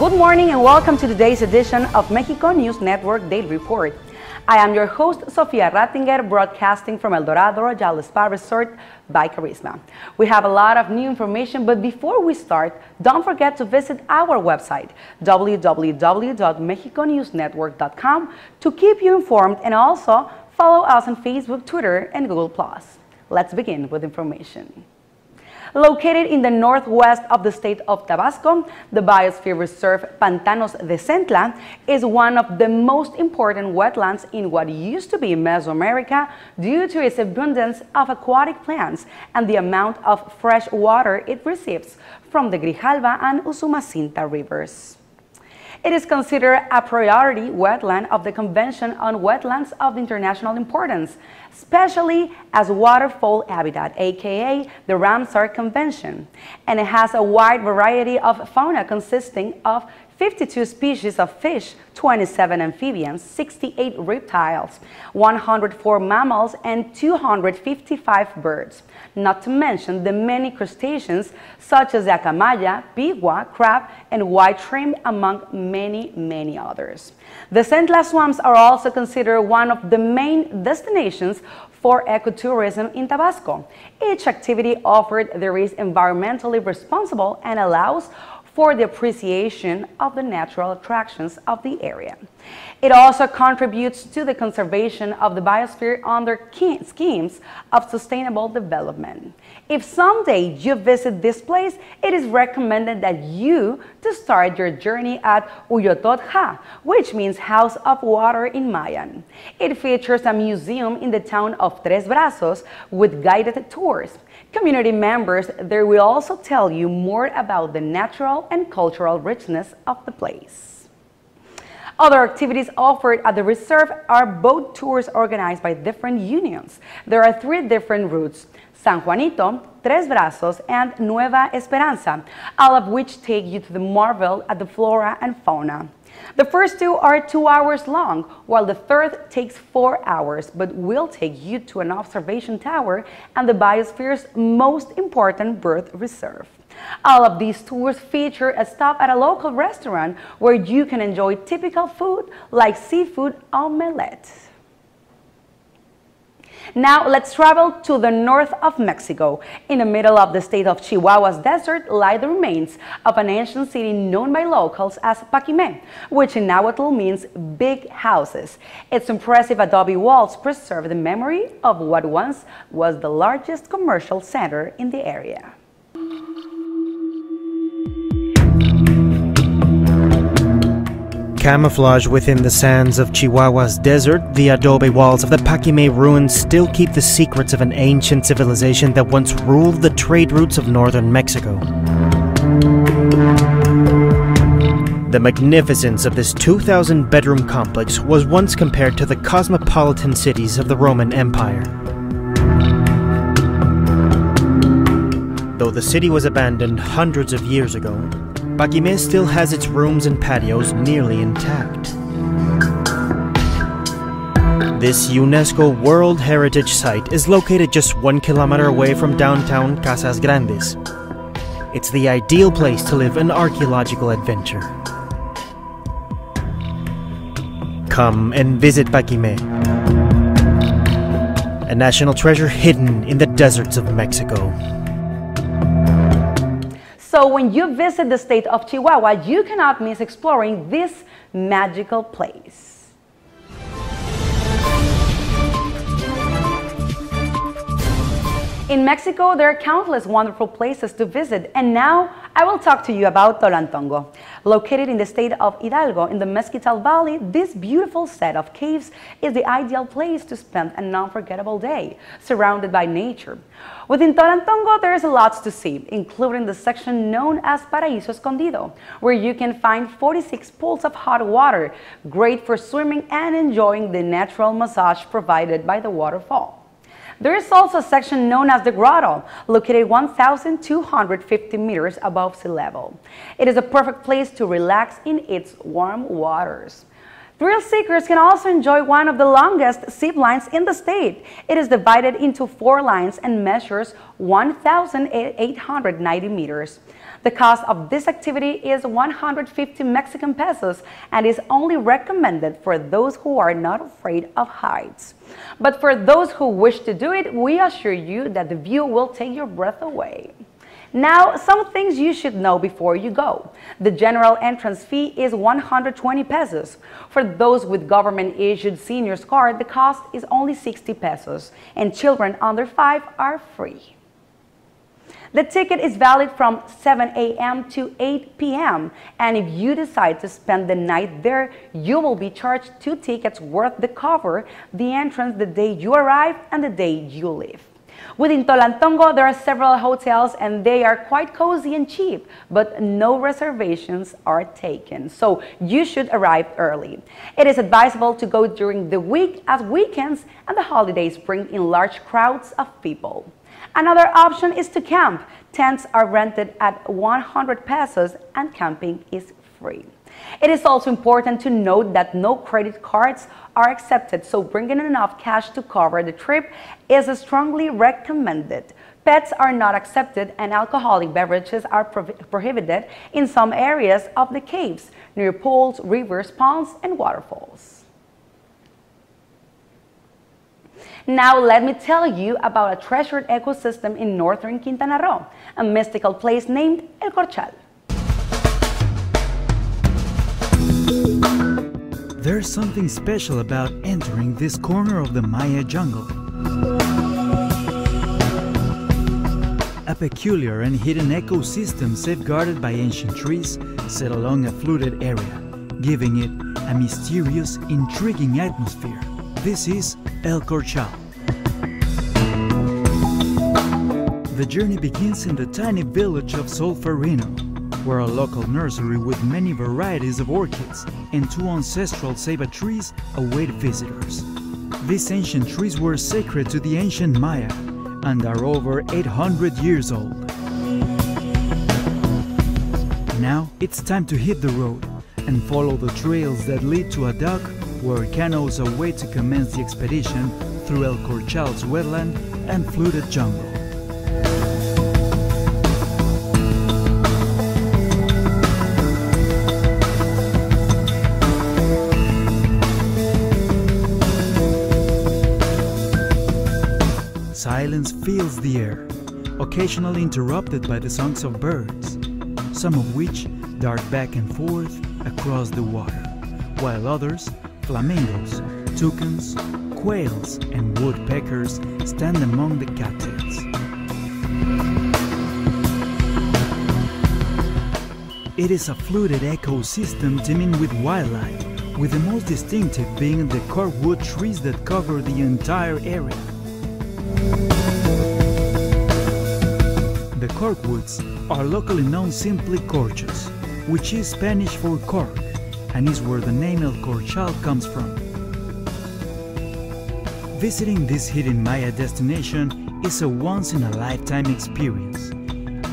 Good morning and welcome to today's edition of Mexico News Network Daily Report. I am your host, Sofia Rattinger, broadcasting from El Dorado Royal Spa Resort by Carisma. We have a lot of new information, but before we start, don't forget to visit our website, www.mexiconewsnetwork.com, to keep you informed, and also follow us on Facebook, Twitter, and Google+. Let's begin with information. Located in the northwest of the state of Tabasco, the Biosphere Reserve Pantanos de Centla is one of the most important wetlands in what used to be Mesoamerica due to its abundance of aquatic plants and the amount of fresh water it receives from the Grijalva and Usumacinta rivers. It is considered a priority wetland of the Convention on Wetlands of International Importance, especially as waterfowl habitat, aka the Ramsar Convention, and it has a wide variety of fauna consisting of 52 species of fish, 27 amphibians, 68 reptiles, 104 mammals, and 255 birds, not to mention the many crustaceans such as the acamaya, pigua, crab, and white shrimp, among many others. The Centla swamps are also considered one of the main destinations for ecotourism in Tabasco. Each activity offered there is environmentally responsible and allows for the appreciation of the natural attractions of the area. It also contributes to the conservation of the biosphere under schemes of sustainable development. If someday you visit this place, it is recommended that you to start your journey at Uyototja, which means House of Water in Mayan. It features a museum in the town of Tres Brazos with guided tours. Community members there will also tell you more about the natural and cultural richness of the place. Other activities offered at the reserve are boat tours organized by different unions. There are 3 different routes: San Juanito, Tres Brazos, and Nueva Esperanza, all of which take you to the marvel at the flora and fauna. The first 2 are 2 hours long, while the third takes 4 hours, but will take you to an observation tower and the biosphere's most important bird reserve. All of these tours feature a stop at a local restaurant where you can enjoy typical food like seafood omelette. Now let's travel to the north of Mexico. In the middle of the state of Chihuahua's desert lie the remains of an ancient city known by locals as Paquimé, which in Nahuatl means big houses. Its impressive adobe walls preserve the memory of what once was the largest commercial center in the area. Camouflaged within the sands of Chihuahua's desert, the adobe walls of the Paquimé ruins still keep the secrets of an ancient civilization that once ruled the trade routes of northern Mexico. The magnificence of this 2,000-bedroom complex was once compared to the cosmopolitan cities of the Roman Empire. Though the city was abandoned hundreds of years ago, Paquimé still has its rooms and patios nearly intact. This UNESCO World Heritage Site is located just 1 kilometer away from downtown Casas Grandes. It's the ideal place to live an archaeological adventure. Come and visit Paquimé, a national treasure hidden in the deserts of Mexico. So when you visit the state of Chihuahua, you cannot miss exploring this magical place. In Mexico, there are countless wonderful places to visit, and now I will talk to you about Tolantongo. Located in the state of Hidalgo in the Mezquital Valley, this beautiful set of caves is the ideal place to spend an unforgettable day, surrounded by nature. Within Tolantongo, there is lots to see, including the section known as Paraíso Escondido, where you can find 46 pools of hot water, great for swimming and enjoying the natural massage provided by the waterfall. There is also a section known as the Grotto, located 1,250 meters above sea level. It is a perfect place to relax in its warm waters. Thrill seekers can also enjoy one of the longest zip lines in the state. It is divided into 4 lines and measures 1,890 meters. The cost of this activity is 150 Mexican pesos and is only recommended for those who are not afraid of heights. But for those who wish to do it, we assure you that the view will take your breath away. Now, some things you should know before you go. The general entrance fee is 120 pesos. For those with government-issued seniors card, the cost is only 60 pesos, and children under 5 are free. The ticket is valid from 7 a.m. to 8 p.m. and if you decide to spend the night there, you will be charged 2 tickets worth to cover the entrance the day you arrive and the day you leave. Within Tolantongo, there are several hotels and they are quite cozy and cheap, but no reservations are taken, so you should arrive early. It is advisable to go during the week, as weekends and the holidays bring in large crowds of people. Another option is to camp. Tents are rented at 100 pesos and camping is free. It is also important to note that no credit cards are accepted, so bringing enough cash to cover the trip is strongly recommended. Pets are not accepted and alcoholic beverages are prohibited in some areas of the caves, near pools, rivers, ponds, and waterfalls. Now let me tell you about a treasured ecosystem in northern Quintana Roo, a mystical place named El Corchal. There's something special about entering this corner of the Maya jungle. A peculiar and hidden ecosystem safeguarded by ancient trees set along a fluted area, giving it a mysterious, intriguing atmosphere. This is El Corchal. The journey begins in the tiny village of Solferino, where a local nursery with many varieties of orchids and 2 ancestral ceiba trees await visitors. These ancient trees were sacred to the ancient Maya and are over 800 years old. Now it's time to hit the road and follow the trails that lead to a dock where canoes await to commence the expedition through El Corchal's wetland and fluted jungle. Silence fills the air, occasionally interrupted by the songs of birds, some of which dart back and forth across the water, while others, flamingos, toucans, quails, and woodpeckers, stand among the cattails. It is a fluted ecosystem teeming with wildlife, with the most distinctive being the corkwood trees that cover the entire area. The corkwoods are locally known simply corchos, which is Spanish for cork, and is where the name El Corchal comes from. Visiting this hidden Maya destination is a once-in-a-lifetime experience,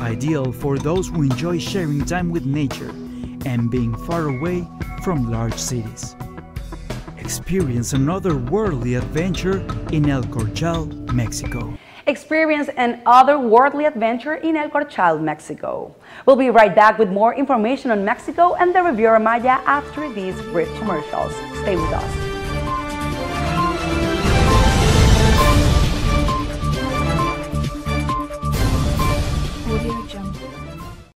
ideal for those who enjoy sharing time with nature and being far away from large cities. Experience an otherworldly adventure in El Corchal, Mexico. Experience an otherworldly adventure in El Corchal, Mexico. We'll be right back with more information on Mexico and the Riviera Maya after these brief commercials. Stay with us.